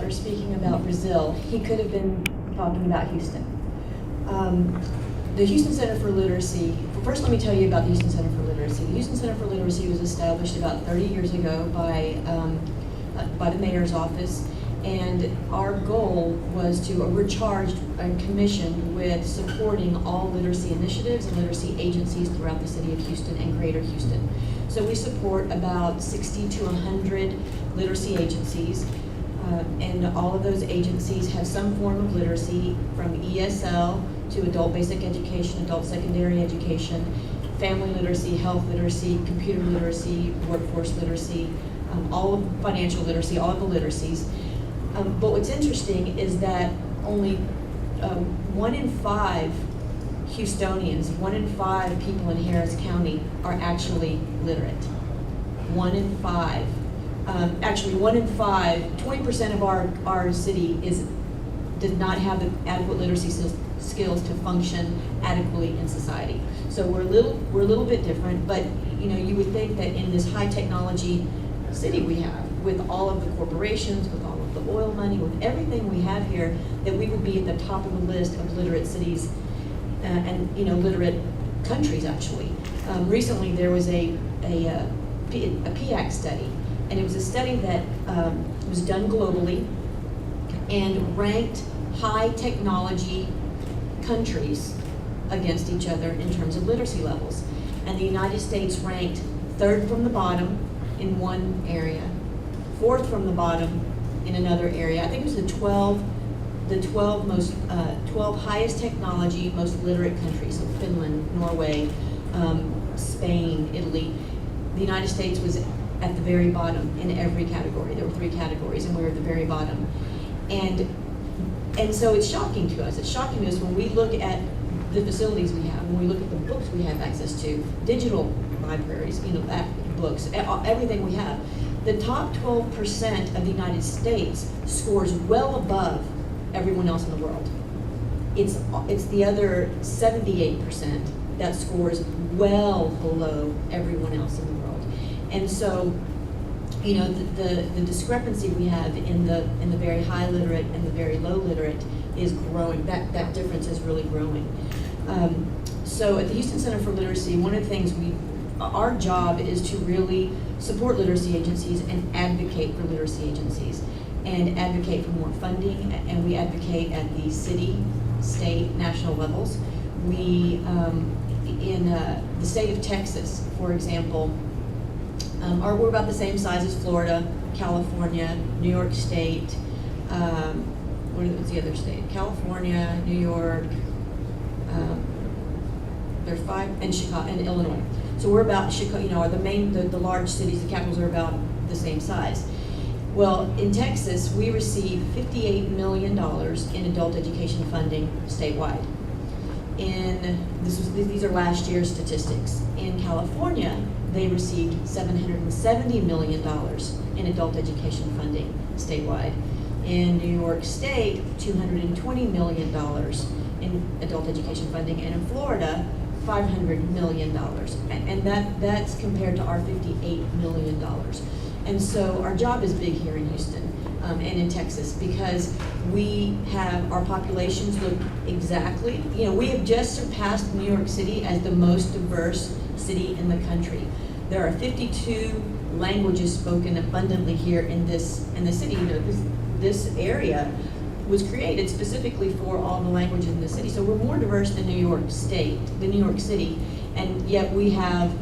or speaking about Brazil, he could have been talking about Houston. The Houston Center for Literacy, first let me tell you about the Houston Center for Literacy. The Houston Center for Literacy was established about 30 years ago by the mayor's office, and our goal was to, we're charged and commissioned with supporting all literacy initiatives and literacy agencies throughout the city of Houston and greater Houston. So we support about 60 to 100 literacy agencies, and all of those agencies have some form of literacy, from ESL to adult basic education, adult secondary education, family literacy, health literacy, computer literacy, workforce literacy, all of financial literacy, all of the literacies. But what's interesting is that only 1 in 5 Houstonians, 1 in 5 people in Harris County are actually literate. 1 in 5. Actually, 1 in 5, 20% of our city does not have the adequate literacy skills to function adequately in society. So we're a little bit different, but you would think that in this high technology city we have, with all of the corporations, with all of the oil money, with everything we have here, that we would be at the top of the list of literate cities and literate countries actually. Recently there was a PIAC study, and it was a study that was done globally and ranked high technology countries against each other in terms of literacy levels. And the United States ranked 3rd from the bottom in one area, 4th from the bottom in another area. I think it was the 12 highest technology, most literate countries, so Finland, Norway, Spain, Italy. The United States was at the very bottom in every category. There were 3 categories, and we were at the very bottom. And so it's shocking to us. It's shocking to us when we look at the facilities we have, when we look at the books we have access to, digital libraries, books, everything we have. The top 12% of the United States scores well above everyone else in the world. It's the other 78% that scores well below everyone else in the world. And so, the discrepancy we have in the very high literate and the very low literate is growing. That difference is really growing. So at the Houston Center for Literacy, one of the things our job is to really support literacy agencies and advocate for literacy agencies, and advocate for more funding, and we advocate at the city, state, national levels. We, in the state of Texas, for example, we're about the same size as Florida, California, New York State, what's the other state? California, New York, there's 5, and Chicago, and Illinois. So we're about Chicago, the large cities, the capitals are about the same size. Well, in Texas, we receive $58 million in adult education funding statewide. These are last year's statistics. In California, they received $770 million in adult education funding statewide. In New York State, $220 million in adult education funding, and in Florida, $500 million. And that's compared to our $58 million. And so our job is big here in Houston and in Texas, because our populations look exactly, we have just surpassed New York City as the most diverse city in the country. There are 52 languages spoken abundantly here in the city. This area was created specifically for all the languages in the city. So we're more diverse than New York City, and yet we have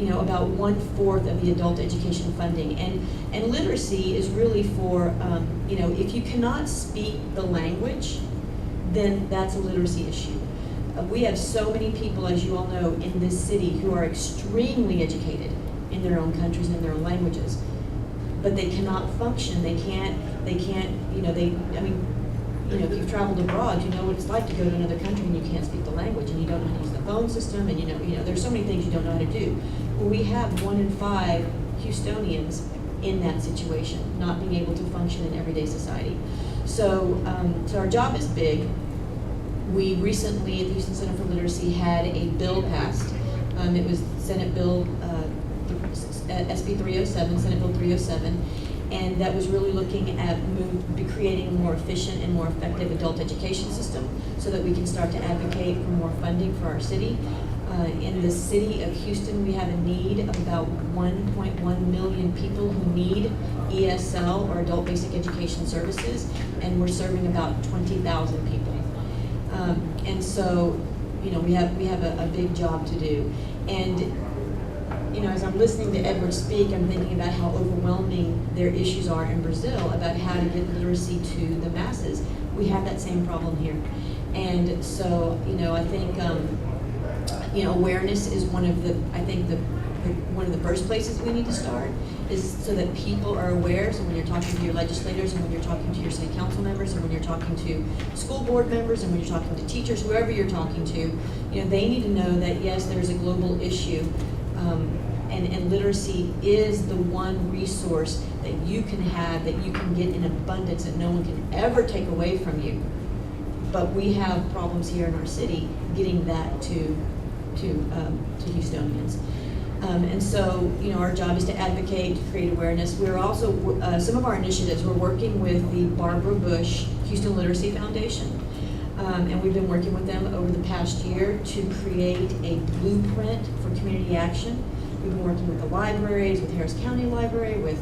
about 1/4 of the adult education funding. And literacy is really for, if you cannot speak the language, then that's a literacy issue. We have so many people, as you all know, in this city who are extremely educated in their own countries and in their own languages, but they cannot function. They can't, if you've traveled abroad, you know what it's like to go to another country and you can't speak the language, and you don't know how to use the phone system, and there's so many things you don't know how to do. Well, we have 1 in 5 Houstonians in that situation, not being able to function in everyday society. So our job is big. We recently at the Houston Center for Literacy had a bill passed. It was Senate Bill SB 307, Senate Bill 307, and that was really looking at creating a more efficient and more effective adult education system so that we can start to advocate for more funding for our city. In the city of Houston, we have a need of about 1.1 million people who need ESL or adult basic education services, and we're serving about 20,000 people. And so, we have a big job to do. And as I'm listening to Edward speak, I'm thinking about how overwhelming their issues are in Brazil about how to get literacy to the masses. We have that same problem here. And so, I think, awareness is one of the first places we need to start, is so that people are aware. So when you're talking to your legislators, and when you're talking to your city council members, and when you're talking to school board members, and when you're talking to teachers, whoever you're talking to, they need to know that yes, there's a global issue. And literacy is the one resource that you can have, that you can get in abundance, that no one can ever take away from you. But we have problems here in our city getting that to Houstonians. And so, our job is to advocate, to create awareness. We're also, some of our initiatives, we're working with the Barbara Bush Houston Literacy Foundation. And we've been working with them over the past year to create a blueprint for community action. We've been working with the libraries, with Harris County Library, with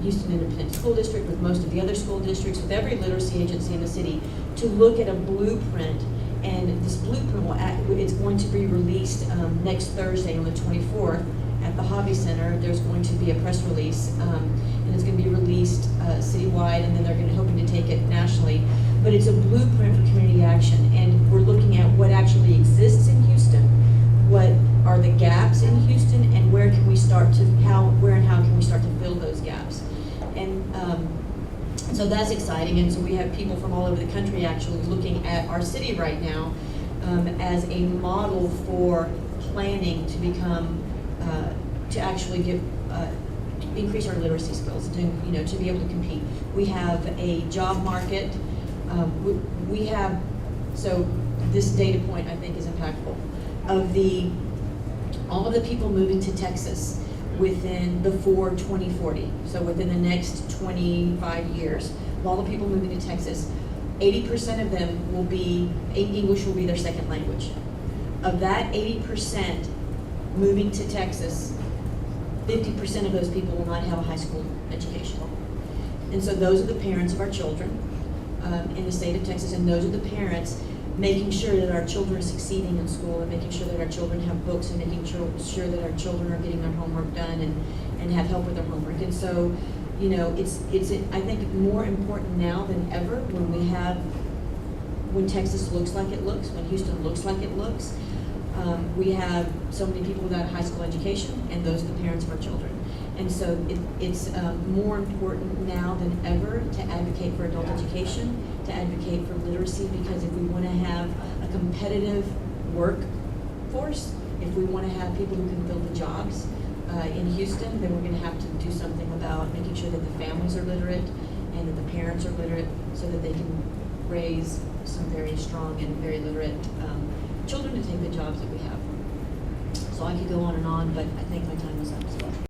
Houston Independent School District, with most of the other school districts, with every literacy agency in the city, to look at a blueprint. And this blueprint, it's going to be released next Thursday on the 24th at the Hobby Center. There's going to be a press release, and it's going to be released citywide, and then they're hoping to take it nationally. But it's a blueprint for community action, and we're looking at what actually exists in Houston, what are the gaps in Houston, and where can we start to, how can we start to fill those gaps. And so that's exciting, and so we have people from all over the country actually looking at our city right now as a model for planning to become, to actually increase our literacy skills, to be able to compete. We have a job market. We have, so this data point I think is impactful. All of the people moving to Texas before 2040, so within the next 25 years, of all the people moving to Texas, 80% of them English will be their second language. Of that 80% moving to Texas, 50% of those people will not have a high school education. And so those are the parents of our children in the state of Texas, and those are the parents making sure that our children are succeeding in school, and making sure that our children have books, and making sure that our children are getting their homework done and have help with their homework. And so, it's I think more important now than ever when Texas looks like it looks, when Houston looks like it looks. We have so many people without a high school education, and those are the parents of our children. And so it's more important now than ever to advocate for adult education, to advocate for literacy, because if we want to have a competitive workforce, if we want to have people who can fill the jobs in Houston, then we're going to have to do something about making sure that the families are literate and that the parents are literate, so that they can raise some very strong and very literate children to take the jobs that we have. So I could go on and on, but I think my time is up as well.